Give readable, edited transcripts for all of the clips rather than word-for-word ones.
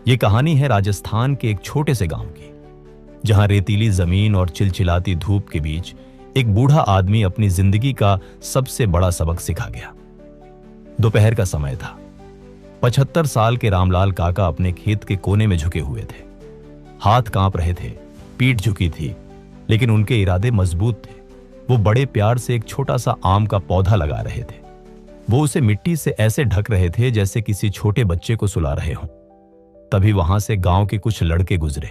ये कहानी है राजस्थान के एक छोटे से गांव की, जहां रेतीली जमीन और चिलचिलाती धूप के बीच एक बूढ़ा आदमी अपनी जिंदगी का सबसे बड़ा सबक सिखा गया। दोपहर का समय था। 75 साल के रामलाल काका अपने खेत के कोने में झुके हुए थे। हाथ कांप रहे थे, पीठ झुकी थी, लेकिन उनके इरादे मजबूत थे। वो बड़े प्यार से एक छोटा सा आम का पौधा लगा रहे थे। वो उसे मिट्टी से ऐसे ढक रहे थे जैसे किसी छोटे बच्चे को सुला रहे हों। तभी वहां से गांव के कुछ लड़के गुजरे।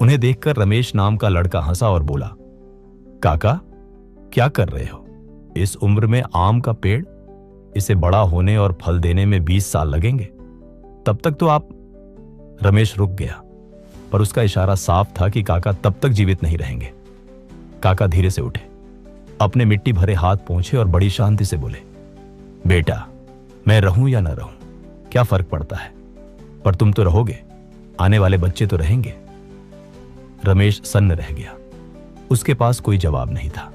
उन्हें देखकर रमेश नाम का लड़का हंसा और बोला, काका, क्या कर रहे हो? इस उम्र में आम का पेड़? इसे बड़ा होने और फल देने में 20 साल लगेंगे। तब तक तो आप। रमेश रुक गया, पर उसका इशारा साफ था कि काका तब तक जीवित नहीं रहेंगे। काका धीरे से उठे, अपने मिट्टी भरे हाथ पोंछे और बड़ी शांति से बोले, बेटा, मैं रहूं या ना रहूं, क्या फर्क पड़ता है? पर तुम तो रहोगे, आने वाले बच्चे तो रहेंगे। रमेश सन्न रह गया। उसके पास कोई जवाब नहीं था।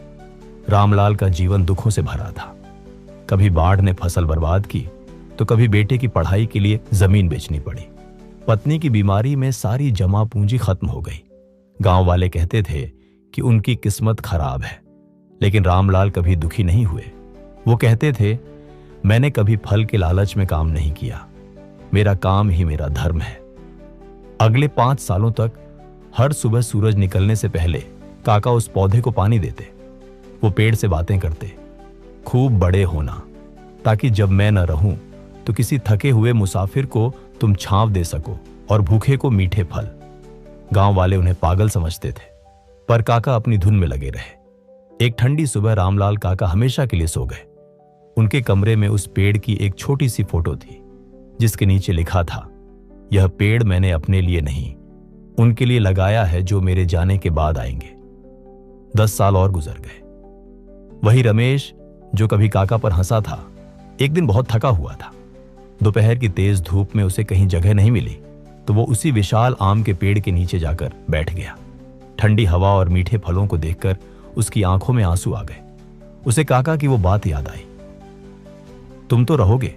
रामलाल का जीवन दुखों से भरा था। कभी बाढ़ ने फसल बर्बाद की, तो कभी बेटे की पढ़ाई के लिए जमीन बेचनी पड़ी। पत्नी की बीमारी में सारी जमा पूंजी खत्म हो गई। गांव वाले कहते थे कि उनकी किस्मत खराब है, लेकिन रामलाल कभी दुखी नहीं हुए। वो कहते थे, मैंने कभी फल के लालच में काम नहीं किया, मेरा काम ही मेरा धर्म है। अगले 5 सालों तक हर सुबह सूरज निकलने से पहले काका उस पौधे को पानी देते। वो पेड़ से बातें करते, खूब बड़े होना, ताकि जब मैं न रहूं तो किसी थके हुए मुसाफिर को तुम छांव दे सको और भूखे को मीठे फल। गांव वाले उन्हें पागल समझते थे, पर काका अपनी धुन में लगे रहे। एक ठंडी सुबह रामलाल काका हमेशा के लिए सो गए। उनके कमरे में उस पेड़ की एक छोटी सी फोटो थी, जिसके नीचे लिखा था, यह पेड़ मैंने अपने लिए नहीं, उनके लिए लगाया है जो मेरे जाने के बाद आएंगे। 10 साल और गुजर गए। वही रमेश जो कभी काका पर हंसा था, एक दिन बहुत थका हुआ था। दोपहर की तेज धूप में उसे कहीं जगह नहीं मिली, तो वो उसी विशाल आम के पेड़ के नीचे जाकर बैठ गया। ठंडी हवा और मीठे फलों को देखकर उसकी आंखों में आंसू आ गए। उसे काका की वो बात याद आई, तुम तो रहोगे।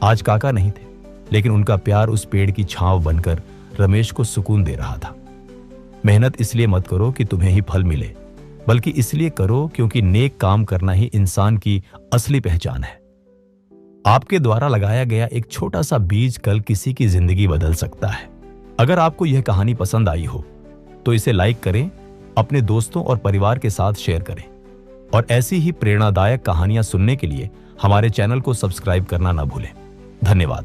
आज काका नहीं थे, लेकिन उनका प्यार उस पेड़ की छांव बनकर रमेश को सुकून दे रहा था। मेहनत इसलिए मत करो कि तुम्हें ही फल मिले, बल्कि इसलिए करो क्योंकि नेक काम करना ही इंसान की असली पहचान है। आपके द्वारा लगाया गया एक छोटा सा बीज कल किसी की जिंदगी बदल सकता है। अगर आपको यह कहानी पसंद आई हो तो इसे लाइक करें, अपने दोस्तों और परिवार के साथ शेयर करें, और ऐसी ही प्रेरणादायक कहानियां सुनने के लिए हमारे चैनल को सब्सक्राइब करना ना भूलें। धन्यवाद।